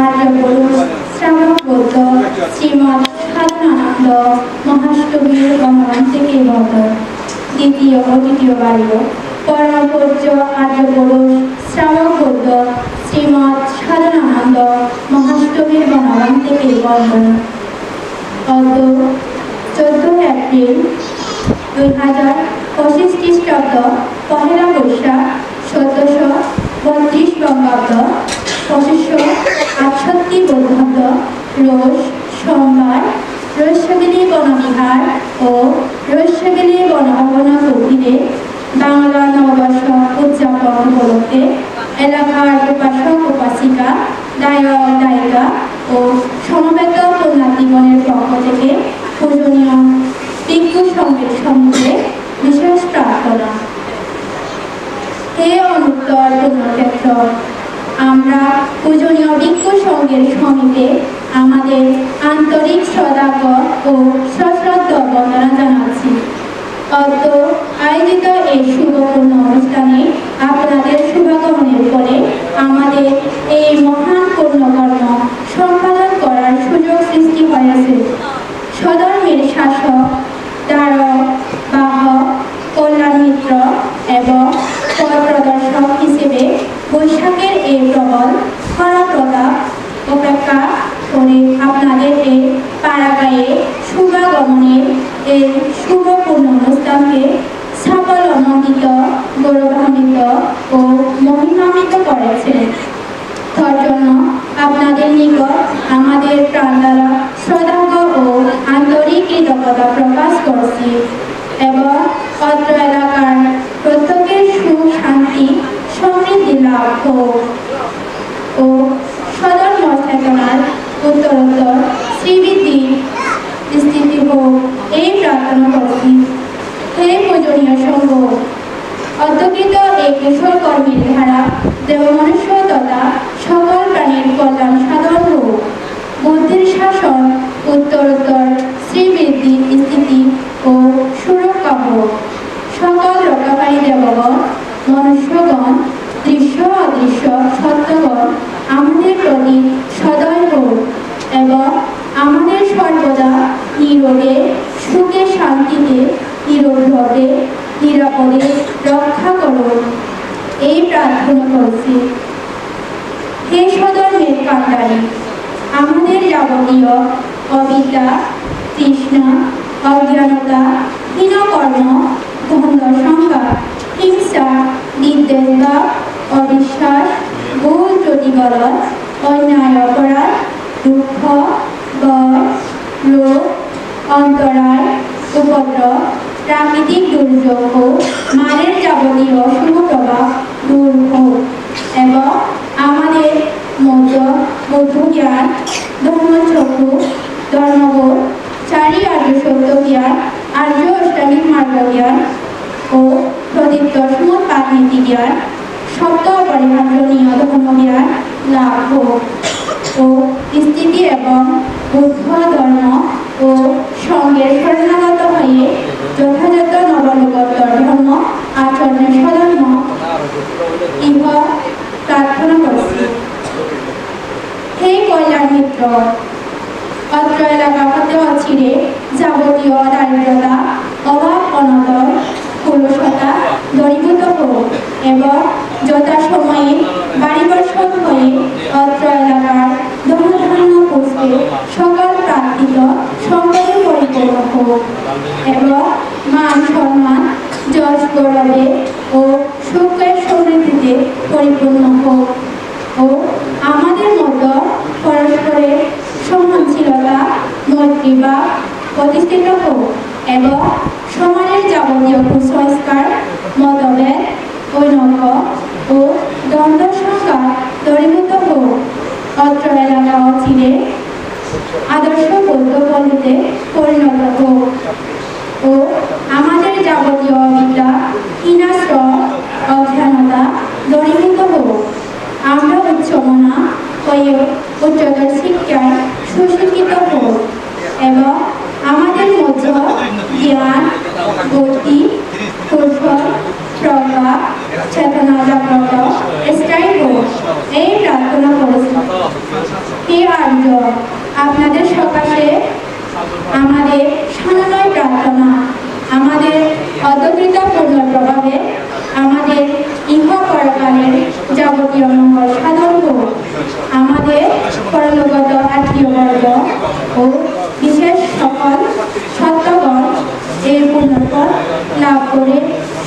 আর্যপুরুষ শ্রাবক বৌদ্ধ শ্রীমৎ সাধনানন্দ মহাষ্টমীর বর্ণমান থেকে বন্ধ দ্বিতীয় ও তৃতীয় বাড়ি পরম পূজ্য আর্যপুরুষ শ্রাবক বৌদ্ধ শ্রীমৎ সাধনানন্দ মহাষ্টমীর বর্ণমান থেকে বন্ধ অত 14 এপ্রিল 2025 খ্রিস্টাব্দ পহেলা বৈশাখ 1732 বঙ্গাব্দ 2568 বৌদ্ধাব্দ রোজ সোমবার রৈশাগিলি বনবিহার ও রৈশাগিলি বনভবনা কুটিরে বাংলা নববর্ষ উদযাপন উপলক্ষে এলাকার উপাসক উপাসিকা দায়ক দায়িকা ও সমবেত পুণ্যার্থীগণের পক্ষ থেকে পূজনীয় ভিক্ষু সংঘের সম্মুখে বিশেষ প্রার্থনা। হে অনুত্তর পুণ্যক্ষেত্র, আমরা পূজনীয় ভিক্ষু সংঘের সমীপে আমাদের আন্তরিক শ্রদ্ধার্ঘ্য ও সশ্রদ্ধ বন্দনা জানাচ্ছি। অত আয়োজিত এই শুভপূর্ণ অনুষ্ঠানে আপনাদের শুভাগমনের পরে আমাদের এই মহান পুণ্যকর্ম সম্পাদন করার সুযোগ সৃষ্টি হয়েছে। সধর্মের শাসক, ধারক, বাহক, কল্যাণ মিত্র এবং পথ প্রদর্শক হিসেবে বৈশাখের এই প্রবল খরা প্রতাপ উপেক্ষা করে আপনাদের এই পাড়াগাঁয়ে শুভাগমনের এই শুভপূর্ণ অনুষ্ঠানকে সাফল্যমণ্ডিত, গৌরবান্বিত ও মহিমান্বিত করেছেন। তার জন্য আপনাদের নিকট আমাদের প্রাণ দ্বারা শ্রদ্ধার্ঘ্য ও আন্তরিক কৃতজ্ঞতা প্রকাশ করছি এবং অত্র এলাকার প্রত্যেকের সুখ শান্তি সমৃদ্ধি লাভ হোক ও সধর্ম চেতনার উত্তরোত্তর শ্রীবৃদ্ধি স্থিতি হোক এই প্রার্থনা করছি। হে পূজনীয় সংঘ, অধ্যক্ষিত এই কুশল কর্মের ধারা দেব মনুষ্য তথা সকল প্রাণীর কল্যাণ সাধন হোক, বুদ্ধির শাসন উত্তরোত্তর শ্রীবৃদ্ধি স্থিতি ও সুরক্ষা হোক। সকল রক্ষাকারী দেবগণ, মনুষ্যগণ, দৃশ্য অদৃশ্য সত্যগণ আমাদের প্রতি সদয় হোক এবং আমাদের সর্বদা নিরোগে সুখে শান্তিতে নিরোধে নিরাপদে রক্ষা করুন এই প্রার্থনা করছি। হে সধর্মের কান্ডারী, আমাদের যাবতীয় অবিদ্যা, তৃষ্ণা, অজ্ঞানতা, হীনকর্ম, দ্বন্দ্ব সংঘাত, হিংসা, বিদ্বেষতা, অবিশ্বাস, ভুল ত্রুটিগলদ, অন্যায় অপরাধ, দুঃখ, ভয়, রোগ, অন্তরায়, উপদ্রব, প্রাকৃতিক দুর্যোগ ও মানের যাবতীয় শুভ প্রভাব দূর হোক এবং আমাদের মধ্য বুদ্ধ জ্ঞান, ধর্মচক্ষু, ধর্মবোধ, চারি আর্য সত্য জ্ঞান, আর্য অষ্টামিক মার্গ জ্ঞান ও প্রদীপ্ত সমুৎপাত নীতি জ্ঞান, সপ্ত অপরিহার্যনীয় ধর্মজ্ঞান লাভ হোক ও স্থিতি এবং বুদ্ধ ধর্ম ও সঙ্গের শরণাগত হয়ে যথাযথ নবলোকোত্তর ধর্ম আচরণের সধর্ম ইহ প্রার্থনা করছি। হে কল্যাণ মিত্র, অত্র এলাকা হতে অচিরে যাবতীয় দারিদ্রতা, অভাব অনটন, কুলসতা দূরীভূত হোক এবং যথাসময়ে বাড়িবর্ষণ হয়ে অত্র এলাকার ধনধান্য পুষ্পে সকল প্রার্থিত সম্পদে পরিপূর্ণ হোক এবং মান সম্মান, যশ গৌরবে ও সুখের সমৃদ্ধিতে পরিপূর্ণ হোক ও আমাদের মধ্যে পরস্পরের সহনশীলতা, মৈত্রীভাব প্রতিষ্ঠিত হোক এবং সমাজের যাবতীয় কুসংস্কার, মতভেদ, ঐনক্য ও দ্বন্দ্ব সংঘাত দূরীভূত হোক। অত্র এলাকা অচিরে আদর্শ বৌদ্ধ পল্লীতে পরিণত হোক ও আমাদের যাবতীয় অবিদ্যা, হীনাশ্রম, অজ্ঞানতা দূরীভূত হোক। আমরা উচ্চমনা হয়ে উচ্চতর শিক্ষায় সুশিক্ষিত হোক এবং আমাদের মধ্যে জ্ঞান, বুদ্ধি, কৌশল, প্রজ্ঞা, চেতনা জাগ্রত স্থায়ী হোক এই প্রার্থনা করেছি। প্রাঞ্জল আপনাদের সকাশে আমাদের সানময় প্রার্থনা, আমাদের অদ্বৈত পূর্ণ প্রভাবে আমাদের ইহ পরকালের যাবতীয় মঙ্গল সাধন হোক। আমাদের পরলোকগত আত্মীয়বর্গ ও বিশেষ সকল সত্যগণ এর পুণ্যফল লাভ করে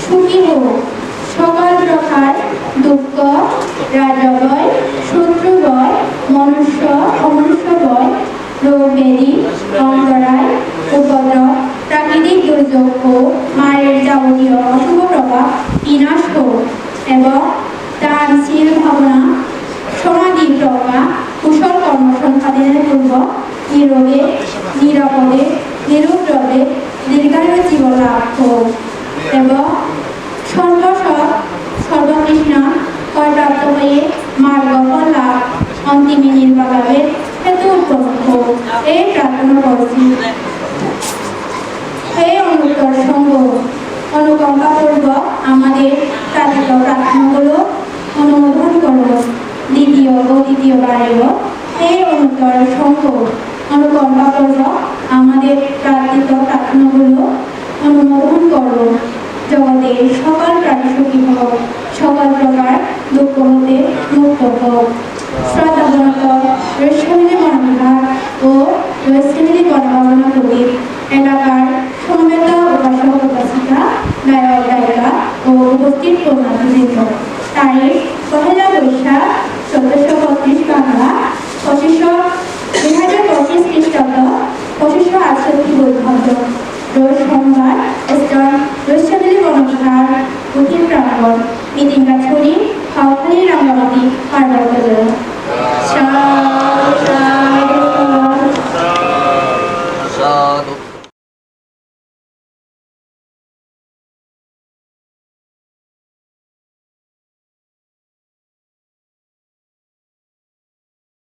সুখী হোক। সকল প্রকার দুঃখ, রাজভয়, শত্রুভয়, মনুষ্য অমনুষ্য ভয়, রোগ ব্যাধি, অন্তরায়, উপদ্রব, প্রাকৃতিক দুর্যোগ ও মায়ের যাবতীয় অশুভ প্রভাব বিনাশ হোক এবং দানশীল ভাবনা, সমাধি প্রজ্ঞা, কুশল কর্ম সম্পাদনের পূর্বক নিরোগে, নিরাপদে, নিরুদ্রবে দীর্ঘায়ু জীবন লাভ হোক এবং সর্বকৃষ্ণ কয়প্রাপ্ত হয়ে মার্গফল লাভ অন্তিমে নির্বাণ লাভের হেতু উপস্থিত হোক। এই প্রার্থনা করছি। এই অনুত্তর সঙ্গ অনুকম্পাপূর্বক আমাদের প্রার্থিত প্রার্থনাগুলো অনুমোদন করব। দ্বিতীয় ও দ্বিতীয়বারেও এই অনুত্তর সঙ্গ অনুকম্পাপূর্বক আমাদের প্রার্থিত প্রার্থনাগুলো অনুমোদন করব। জগতের সকল প্রাণী সুখী হোক, সকল প্রকার দুঃখ হতে মুক্ত হোক। শ্রদ্ধাবনত